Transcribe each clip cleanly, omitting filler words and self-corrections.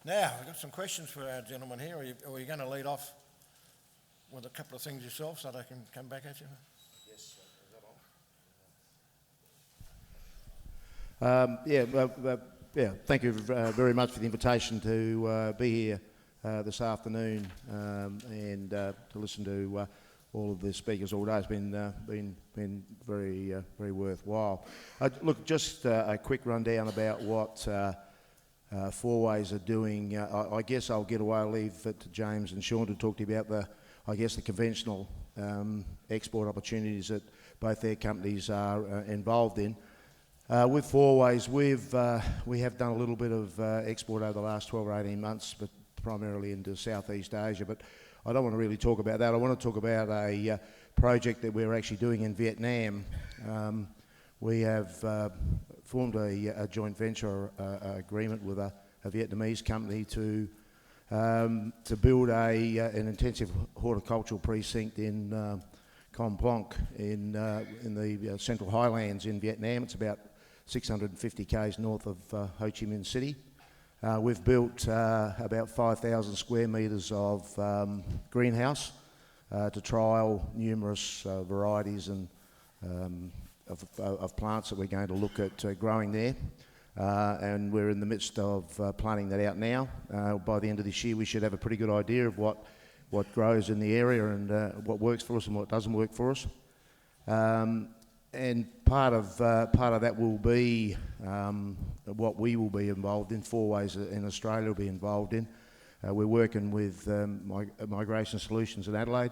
Now, we've got some questions for our gentleman here. Are you going to lead off with a couple of things yourself so they can come back at you? Yes, is that on? Thank you very much for the invitation to be here this afternoon and to listen to all of the speakers all day. It's been very worthwhile. Look, just a quick rundown about what Four Ways are doing. I guess I'll get away, leave it to James and Sean to talk to you about the conventional export opportunities that both their companies are involved in. With Four Ways, we have done a little bit of export over the last 12 or 18 months, but primarily into Southeast Asia. But I don't want to really talk about that. I want to talk about a project that we're actually doing in Vietnam. We have formed a joint venture agreement with a Vietnamese company to build an intensive horticultural precinct in Con Ploc in the Central Highlands in Vietnam. It's about 650 k's north of Ho Chi Minh City. We've built about 5,000 square metres of greenhouse to trial numerous varieties and of plants that we're going to look at growing there. And we're in the midst of planning that out now. By the end of this year, we should have a pretty good idea of what grows in the area and what works for us and what doesn't work for us. And part of that will be what we will be involved in. Four Ways in Australia will be involved in. We're working with Migration Solutions in Adelaide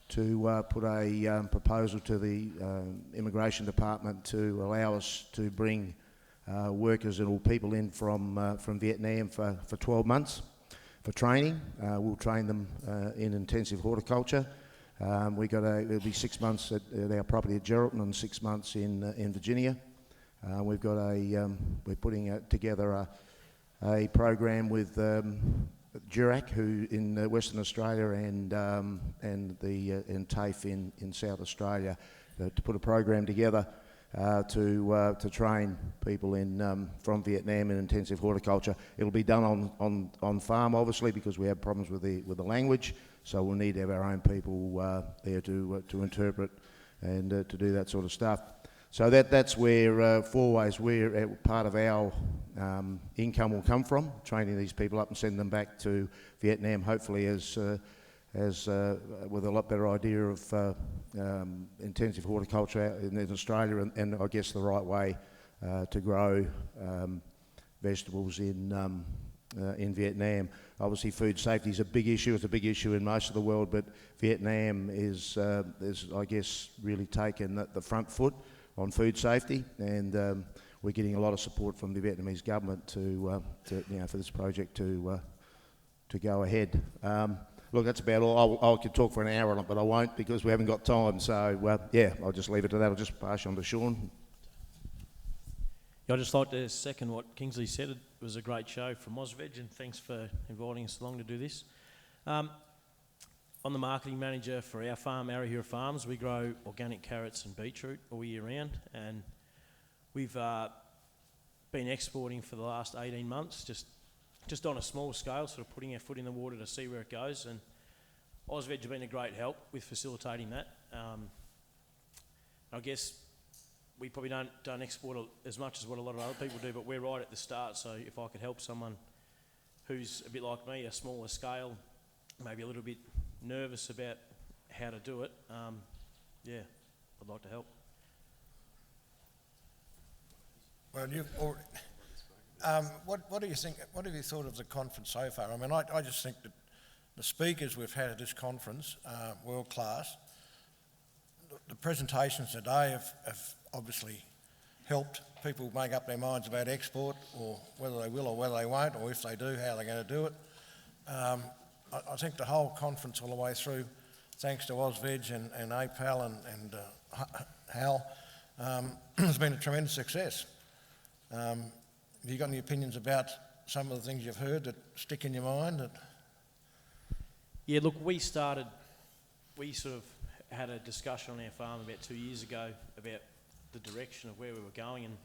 to put a proposal to the Immigration Department to allow us to bring workers and all people in from Vietnam for 12 months for training. We'll train them in intensive horticulture. It'll be 6 months at our property at Geraldton and 6 months in Virginia. We're putting together a program with Durac, who in Western Australia and TAFE in South Australia, to put a program together to train people from Vietnam in intensive horticulture. It'll be done on farm, obviously, because we have problems with the language. So we'll need to have our own people there to interpret and to do that sort of stuff. So that's where Four Ways, part of our income will come from, training these people up and sending them back to Vietnam, hopefully as with a lot better idea of intensive horticulture in Australia and I guess the right way to grow vegetables in Vietnam. Obviously, food safety is a big issue. It's a big issue in most of the world, but Vietnam is I guess, really taken the front foot on food safety, and we're getting a lot of support from the Vietnamese government to for this project to go ahead. Look, that's about all. I could talk for an hour on it, but I won't because we haven't got time. So I'll just leave it to that. I'll just pass you on to Sean. I'd just like to second what Kingsley said. It was a great show from AusVeg, and thanks for inviting us along to do this. I'm the marketing manager for our farm, Arahura Farms. We grow organic carrots and beetroot all year round, and we've been exporting for the last 18 months, just on a small scale, sort of putting our foot in the water to see where it goes. And AusVeg have been a great help with facilitating that. I guess we probably don't export as much as what a lot of other people do, but we're right at the start. So if I could help someone who's a bit like me, a smaller scale, maybe a little bit nervous about how to do it, I'd like to help. Well, what do you think? What have you thought of the conference so far? I mean, I just think that the speakers we've had at this conference are world class. The presentations today have obviously helped people make up their minds about export, or whether they will or whether they won't, or if they do, how they're going to do it. I think the whole conference all the way through, thanks to AusVeg and APAL and Hal, has been a tremendous success. Have you got any opinions about some of the things you've heard that stick in your mind? Yeah, look, we sort of had a discussion on our farm about 2 years ago about the direction of where we were going, and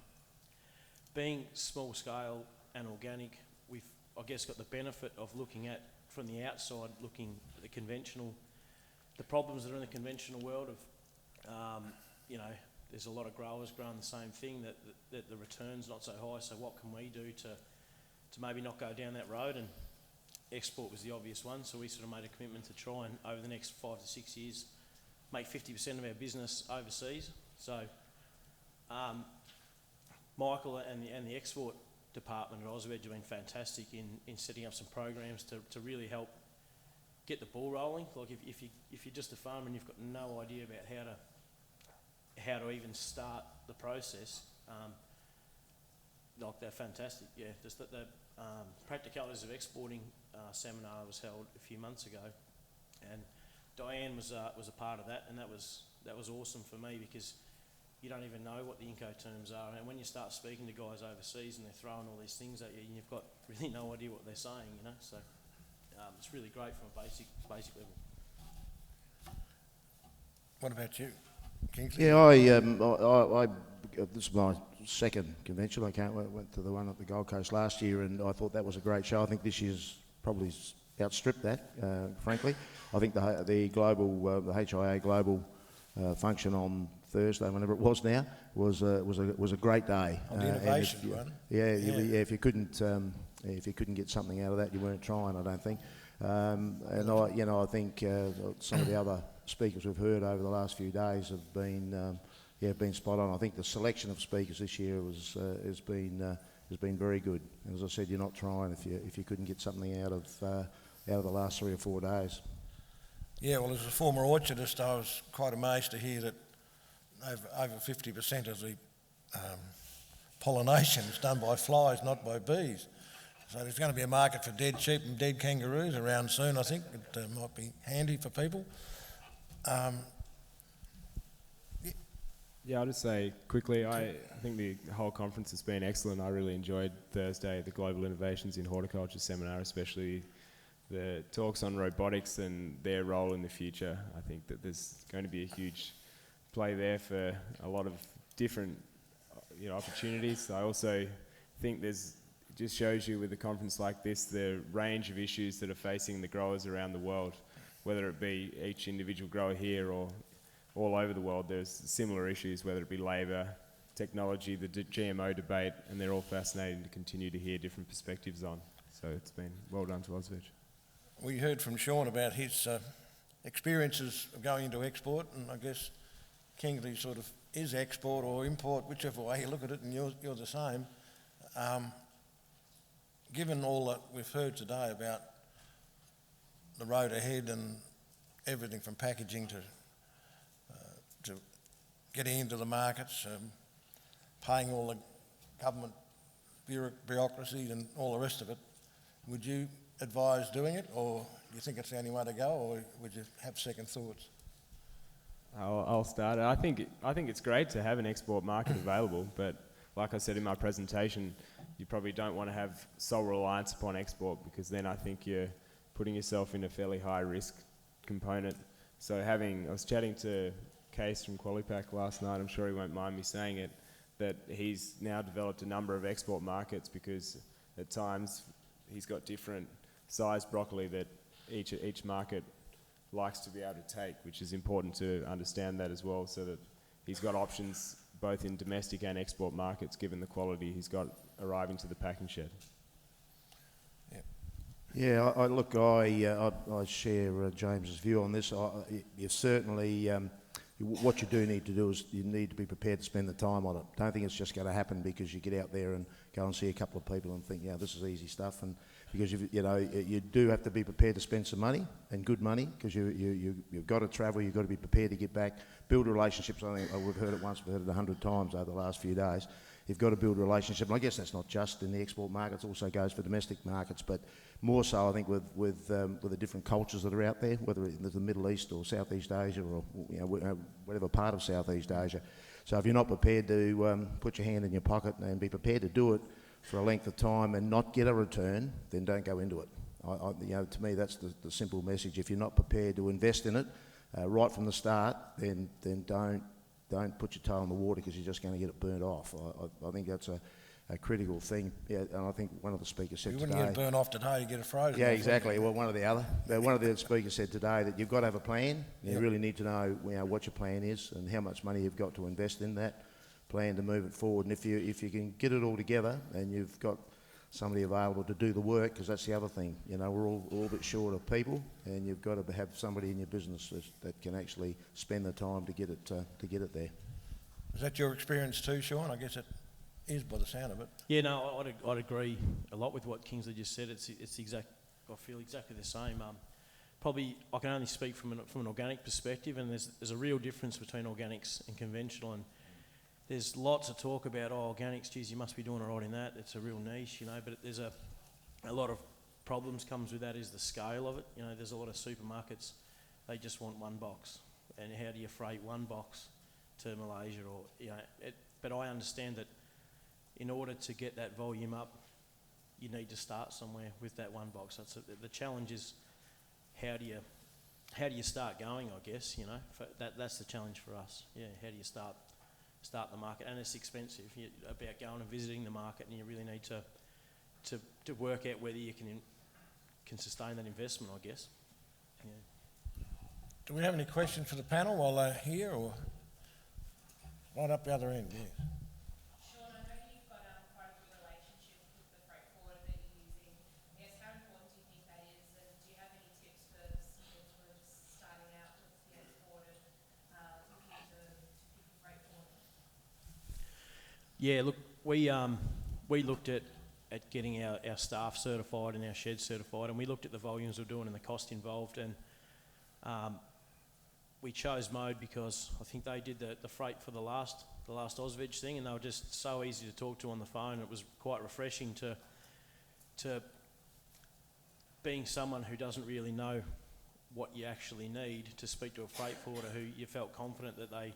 being small scale and organic, I guess, got the benefit of looking at, from the outside, looking at the problems that are in the conventional world of, there's a lot of growers growing the same thing, that the return's not so high, so what can we do to maybe not go down that road? And export was the obvious one, so we sort of made a commitment to try and, over the next 5 to 6 years, make 50% of our business overseas. So Michael and the export department at Ausveg have been fantastic in setting up some programs to really help get the ball rolling. Like if you're just a farmer and you've got no idea about how to even start the process, like they're fantastic. Yeah, just the practicalities of exporting seminar was held a few months ago, and Diane was a part of that, and that was awesome for me, because you don't even know what the Incoterms are, and when you start speaking to guys overseas and they're throwing all these things at you, and you've got really no idea what they're saying, So it's really great from a basic level. What about you, Kingsley? Yeah, I this is my second convention. I went to the one at the Gold Coast last year, and I thought that was a great show. I think this year's probably outstripped that, frankly. I think the global, the HIA global function on Thursday, whenever it was now, was a great day. On the innovation one. If you couldn't get something out of that, you weren't trying, I don't think. I think some of the other speakers we've heard over the last few days have been spot on. I think the selection of speakers this year has been very good. And as I said, you're not trying if you couldn't get something out of the last 3 or 4 days. Yeah, well, as a former orchardist, I was quite amazed to hear that over 50% of the pollination is done by flies, not by bees. So there's going to be a market for dead sheep and dead kangaroos around soon, I think. It might be handy for people. Yeah, I'll just say quickly, I think the whole conference has been excellent. I really enjoyed Thursday, the Global Innovations in Horticulture seminar, especially the talks on robotics and their role in the future. I think that there's going to be a huge play there for a lot of different opportunities. I also think it just shows you with a conference like this the range of issues that are facing the growers around the world, whether it be each individual grower here or all over the world. There's similar issues, whether it be labour, technology, the GMO debate, and they're all fascinating to continue to hear different perspectives on. So it's been well done to Ausveg. We heard from Sean about his experiences of going into export, and I guess Kingsley sort of is export or import, whichever way you look at it, and you're the same. Given all that we've heard today about the road ahead and everything from packaging to getting into the markets, paying all the government bureaucracy and all the rest of it, would you advise doing it, or do you think it's the only way to go, or would you have second thoughts? I'll start. I think it's great to have an export market available, but like I said in my presentation, you probably don't want to have sole reliance upon export, because then I think you're putting yourself in a fairly high risk component. So I was chatting to Case from Qualipack last night, I'm sure he won't mind me saying it, that he's now developed a number of export markets, because at times he's got different sized broccoli that each market likes to be able to take, which is important to understand that as well, so that he's got options both in domestic and export markets given the quality he's got arriving to the packing shed. Yeah, I share James's view on this. You certainly, what you do need to do is you need to be prepared to spend the time on it. Don't think it's just going to happen because you get out there and go and see a couple of people and think, this is easy stuff. And because you do have to be prepared to spend some money, and good money, because you've got to travel, you've got to be prepared to get back, build relationships. I think we've heard it once, we've heard it 100 times over the last few days. You've got to build a relationship, and I guess that's not just in the export markets, also goes for domestic markets, but more so I think with the different cultures that are out there, whether it's the Middle East or Southeast Asia or whatever part of Southeast Asia. So if you're not prepared to put your hand in your pocket and be prepared to do it for a length of time and not get a return, then don't go into it. To me, that's the simple message. If you're not prepared to invest in it right from the start, then don't put your toe in the water, because you're just going to get it burnt off. I think that's a critical thing. Yeah, and I think one of the speakers said You today. wouldn't get a burn off today to get a frozen. Yeah, off, exactly. Well, one of the speakers said today that you've got to have a plan. You really need to know, what your plan is and how much money you've got to invest in that plan to move it forward. And if you can get it all together and you've got somebody available to do the work, because that's the other thing. We're all a bit short of people, and you've got to have somebody in your business that can actually spend the time to get it there. Is that your experience too, Sean? I guess it is by the sound of it. Yeah, no, I'd agree a lot with what Kingsley just said. It's I feel exactly the same. Probably I can only speak from an organic perspective, and there's a real difference between organics and conventional. And there's lots of talk about organics. Geez, you must be doing all right in that. It's a real niche, But there's a lot of problems comes with that. Is the scale of it. There's a lot of supermarkets. They just want one box, and how do you freight one box to Malaysia or But I understand that. In order to get that volume up, you need to start somewhere with that one box. The challenge is how do you start going? I guess that's the challenge for us. Yeah, how do you start the market? And it's expensive. About going and visiting the market, and you really need to work out whether you can sustain that investment. I guess. Yeah. Do we have any questions for the panel while they're here, or right up the other end? Yeah. Yeah, look, we looked at getting our staff certified and our shed certified, and we looked at the volumes we're doing and the cost involved, and we chose Mode because I think they did the freight for the last Ozveg thing, and they were just so easy to talk to on the phone. It was quite refreshing to being someone who doesn't really know what you actually need to speak to a freight forwarder who you felt confident that they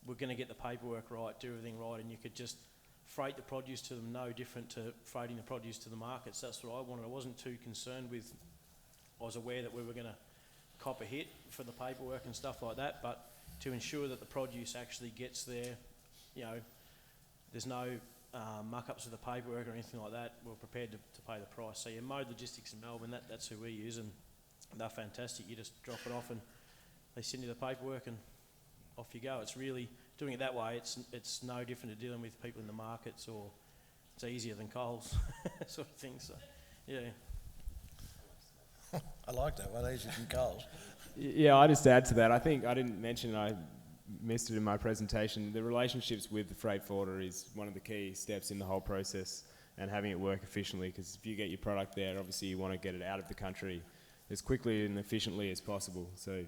were going to get the paperwork right, do everything right, and you could just freight the produce to them, no different to freighting the produce to the markets. That's what I wanted. I wasn't too concerned with, I was aware that we were going to cop a hit for the paperwork and stuff like that, but to ensure that the produce actually gets there, there's no muck-ups with the paperwork or anything like that, we're prepared to pay the price. So Mode Logistics in Melbourne, that's who we use, and they're fantastic. You just drop it off and they send you the paperwork and off you go. It's really, doing it that way, it's no different to dealing with people in the markets, or it's easier than Coles sort of thing. So, yeah. I like that one, easier than Coles. Yeah, I just add to that. I think I didn't mention, I missed it in my presentation, the relationships with the freight forwarder is one of the key steps in the whole process, and having it work efficiently, because if you get your product there, obviously you want to get it out of the country as quickly and efficiently as possible. So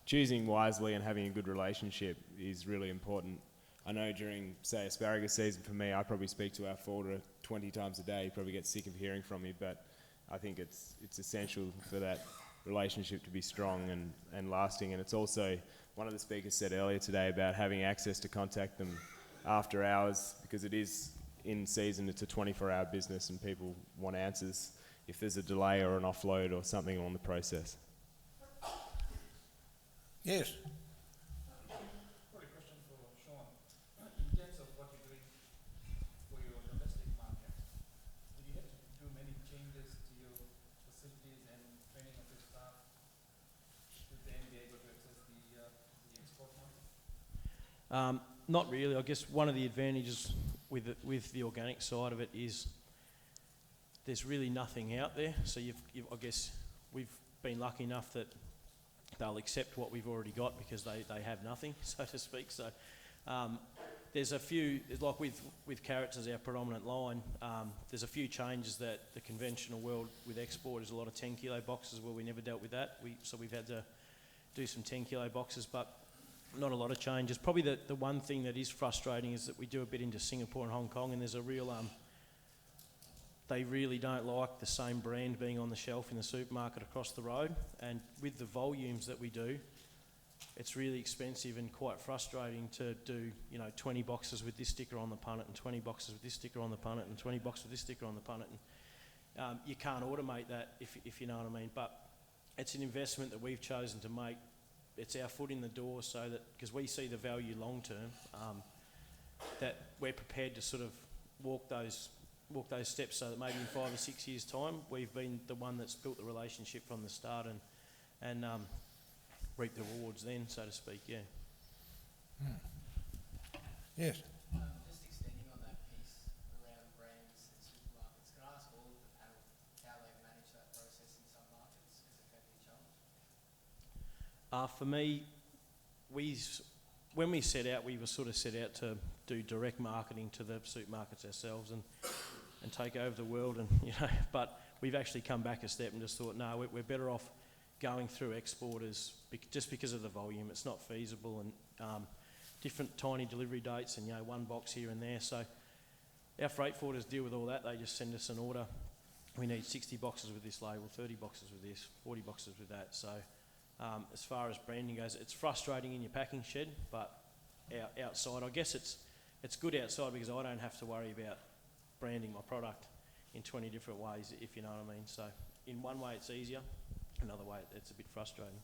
choosing wisely and having a good relationship is really important. I know during, say, asparagus season for me, I probably speak to our forwarder 20 times a day. You probably get sick of hearing from me, but I think it's essential for that relationship to be strong and lasting. And it's also, one of the speakers said earlier today about having access to contact them after hours, because it is in season, it's a 24-hour business, and people want answers if there's a delay or an offload or something on the process. Yes. Got a question for Sean. In terms of what you're doing for your domestic market, do you have to do many changes to your facilities and training of your staff to then be able to access the export market? Not really. I guess one of the advantages with the organic side of it is there's really nothing out there. So I guess we've been lucky enough that they'll accept what we've already got because they have nothing, so to speak. So there's a few, like with carrots as our predominant line, there's a few changes that the conventional world with export is a lot of 10 kilo boxes where we never dealt with that. So we've had to do some 10 kilo boxes, but not a lot of changes. Probably the one thing that is frustrating is that we do a bit into Singapore and Hong Kong, and there's a real, they really don't like the same brand being on the shelf in the supermarket across the road. And with the volumes that we do, it's really expensive and quite frustrating to do, 20 boxes with this sticker on the punnet and 20 boxes with this sticker on the punnet and 20 boxes with this sticker on the punnet. And you can't automate that if you know what I mean. But it's an investment that we've chosen to make. It's our foot in the door, so that, because we see the value long term, that we're prepared to sort of walk those steps so that maybe in 5 or 6 years' time we've been the one that's built the relationship from the start and reap the rewards then, so to speak. Yeah. Yes. Just extending on that piece around brands and supermarkets, can I ask all of the panel how they manage that process in some markets? Because it can be a challenge. For me, when we set out, we were sort of set out to do direct marketing to the supermarkets ourselves and take over the world, and but we've actually come back a step and just thought, no, we're better off going through exporters just because of the volume. It's not feasible, and different tiny delivery dates, and one box here and there. So our freight forwarders deal with all that. They just send us an order. We need 60 boxes with this label, 30 boxes with this, 40 boxes with that. So as far as branding goes, it's frustrating in your packing shed, but outside, I guess it's good outside because I don't have to worry about branding my product in 20 different ways, if you know what I mean. So in one way it's easier, another way it's a bit frustrating.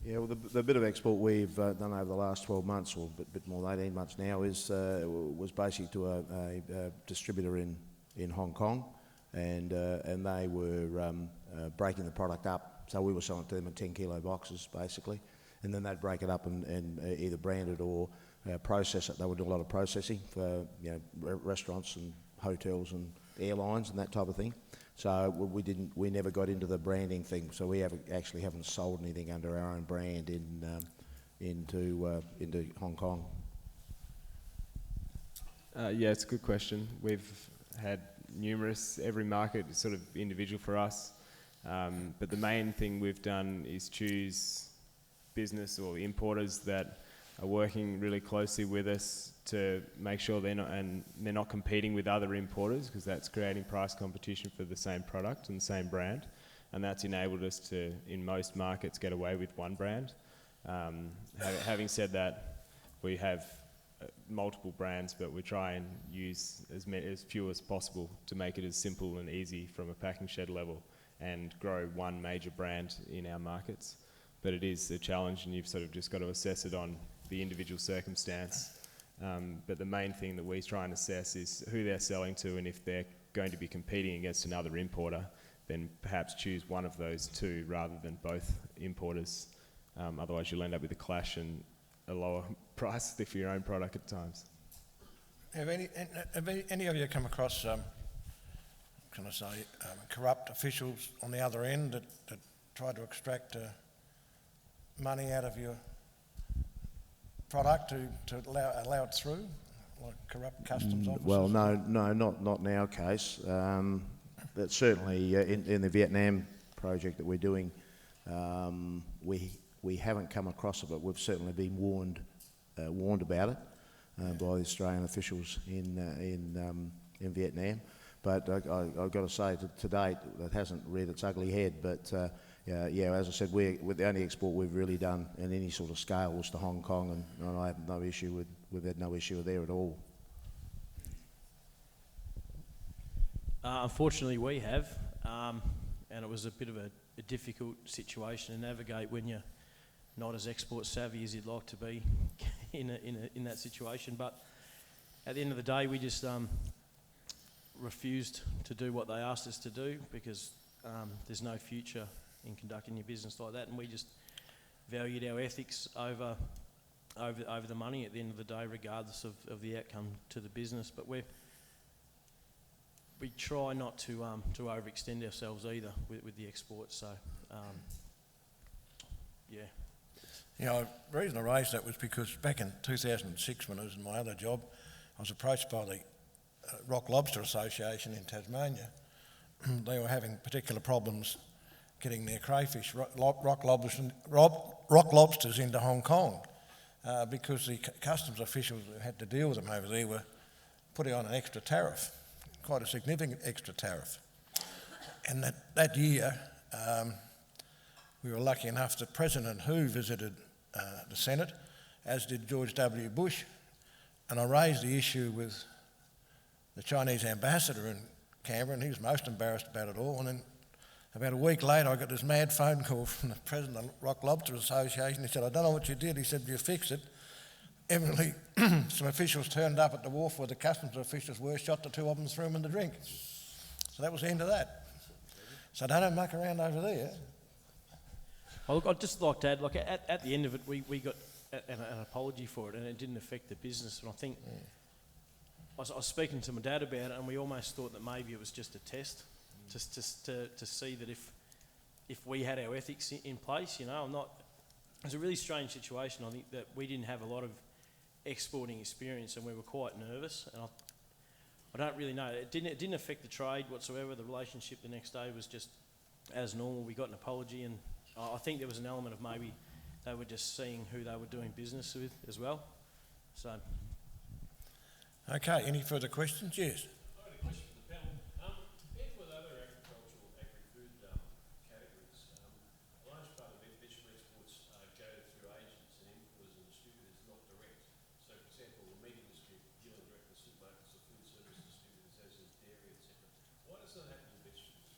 Yeah, well, the bit of export we've done over the last 12 months, or a bit more than 18 months now, was basically to a distributor in Hong Kong, and they were breaking the product up. So we were selling it to them in 10 kilo boxes, basically, and then they'd break it up and either brand it or process it. They would do a lot of processing for restaurants and hotels and airlines and that type of thing. So we never got into the branding thing. So we haven't sold anything under our own brand into Hong Kong. Yeah, it's a good question. We've had every market is sort of individual for us. But the main thing we've done is choose business or importers that are working really closely with us to make sure they're not competing with other importers, because that's creating price competition for the same product and the same brand, and that's enabled us to, in most markets, get away with one brand. Having said that, we have multiple brands, but we try and use as few as possible to make it as simple and easy from a packing shed level and grow one major brand in our markets. But it is a challenge, and you've sort of just got to assess it on the individual circumstance. But the main thing that we try and assess is who they're selling to, and if they're going to be competing against another importer, then perhaps choose one of those two rather than both importers. Otherwise you'll end up with a clash and a lower price for your own product at times. Have any of you come across, corrupt officials on the other end that try to extract money out of your product to allow it through, like corrupt customs officers? Well, no, not in our case. But certainly in the Vietnam project that we're doing, we haven't come across it, but we've certainly been warned about it by the Australian officials in Vietnam. But I've got to say, to date, it hasn't reared its ugly head. But as I said, with the only export we've really done in any sort of scale was to Hong Kong, and I have no issue we've had no issue there at all. Unfortunately, we have, and it was a bit of a difficult situation to navigate when you're not as export savvy as you'd like to be in that situation. But at the end of the day, we just refused to do what they asked us to do, because there's no future in conducting your business like that, and we just valued our ethics over the money at the end of the day, regardless of the outcome to the business. But we try not to overextend ourselves either with the exports. So the reason I raised that was because back in 2006, when I was in my other job, I was approached by the Rock Lobster Association in Tasmania. They were having particular problems getting their crayfish, rock lobsters into Hong Kong, because the customs officials who had to deal with them over there were putting on an extra tariff, quite a significant extra tariff. And that year, we were lucky enough that President Hu visited the Senate, as did George W. Bush, and I raised the issue with the Chinese ambassador in Canberra, and he was most embarrassed about it all. And then about a week later, I got this mad phone call from the president of the Rock Lobster Association. He said, "I don't know what you did." He said, "You fixed it. evidently some officials turned up at the wharf where the customs officials were, shot the two of them and threw them in the drink. So that was the end of that. So don't muck around over there. Well, look, I'd just like to add, like at the end of it, we got an apology for it, and it didn't affect the business. And I think I was speaking to my dad about it, and we almost thought that maybe it was just a test, just to see that if we had our ethics in place, you know. It was a really strange situation. I think that we didn't have a lot of exporting experience, and we were quite nervous. And I don't really know. It didn't affect the trade whatsoever. The relationship the next day was just as normal. We got an apology, and I think there was an element of maybe they were just seeing who they were doing business with as well. So. Okay, any further questions? Yes. I had a question for the panel. Compared with other agricultural, agri-food categories, a large part of vegetable exports go through agents and importers and distributors, not direct. So, for example, the meat industry dealing direct with supermarkets or food service distributors, as is dairy, etc. Why does that happen in vegetables?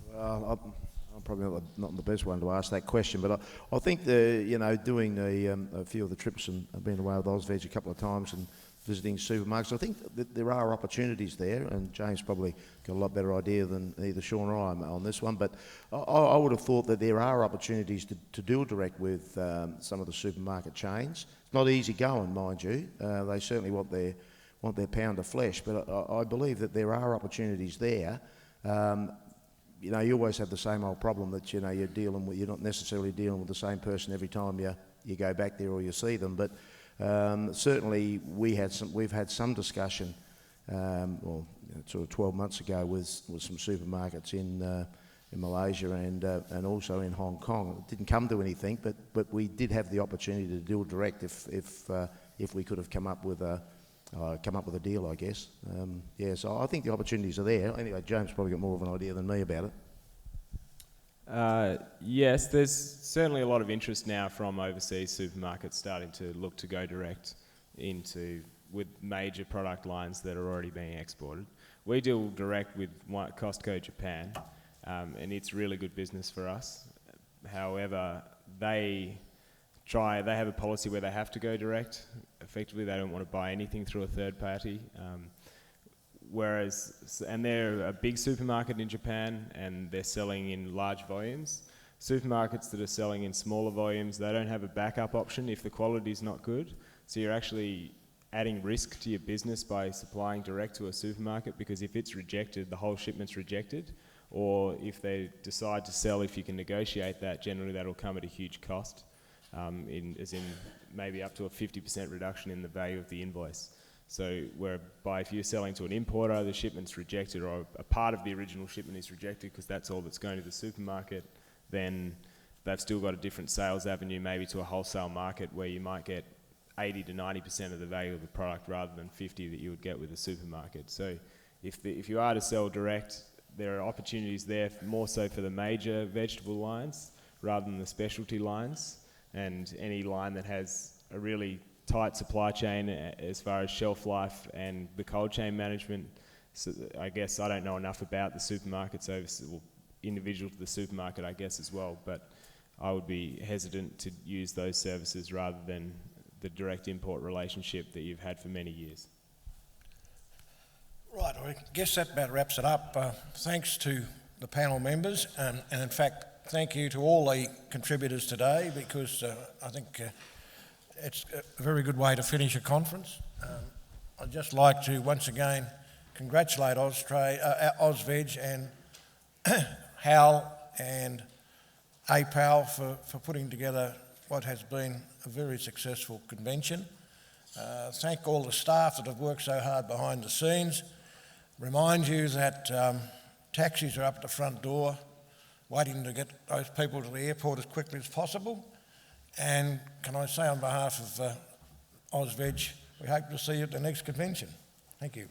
Well, I'm probably not the best one to ask that question, but I think doing a few of the trips, and I've been away with Ozveg a couple of times and visiting supermarkets, I think that there are opportunities there, and James probably got a lot better idea than either Sean or I on this one, but I would have thought that there are opportunities to deal direct with some of the supermarket chains. It's not easy going, mind you. They certainly want their pound of flesh, but I believe that there are opportunities there. You always have the same old problem that, you're not necessarily dealing with the same person every time you go back there or you see them. But certainly we've had some discussion, sort of 12 months ago with some supermarkets in Malaysia and also in Hong Kong. It didn't come to anything, but we did have the opportunity to deal direct if we could have come up with a deal, I guess. So I think the opportunities are there. Anyway, James probably got more of an idea than me about it. Yes, there's certainly a lot of interest now from overseas supermarkets starting to look to go direct with major product lines that are already being exported. We deal direct with Costco Japan, and it's really good business for us. However, they have a policy where they have to go direct. Effectively, they don't want to buy anything through a third party. And they're a big supermarket in Japan, and they're selling in large volumes. Supermarkets that are selling in smaller volumes, they don't have a backup option if the quality's not good. So you're actually adding risk to your business by supplying direct to a supermarket, because if it's rejected, the whole shipment's rejected. Or if they decide to sell, if you can negotiate that, generally that'll come at a huge cost. As in maybe up to a 50% reduction in the value of the invoice. So whereby if you're selling to an importer, the shipment's rejected, or a part of the original shipment is rejected because that's all that's going to the supermarket, then they've still got a different sales avenue, maybe to a wholesale market where you might get 80 to 90% of the value of the product rather than 50 that you would get with a supermarket. So if you are to sell direct, there are opportunities there more so for the major vegetable lines rather than the specialty lines. And any line that has a really tight supply chain as far as shelf life and the cold chain management. So I guess I don't know enough about the supermarkets, individual to the supermarket, I guess, as well. But I would be hesitant to use those services rather than the direct import relationship that you've had for many years. Right, I guess that about wraps it up. Thanks to the panel members, and in fact, thank you to all the contributors today, because I think it's a very good way to finish a conference. I'd just like to once again congratulate Ozveg and Hal and APAL for putting together what has been a very successful convention. Thank all the staff that have worked so hard behind the scenes. Remind you that taxis are up at the front door waiting to get those people to the airport as quickly as possible. And can I say on behalf of Ozveg, we hope to see you at the next convention. Thank you.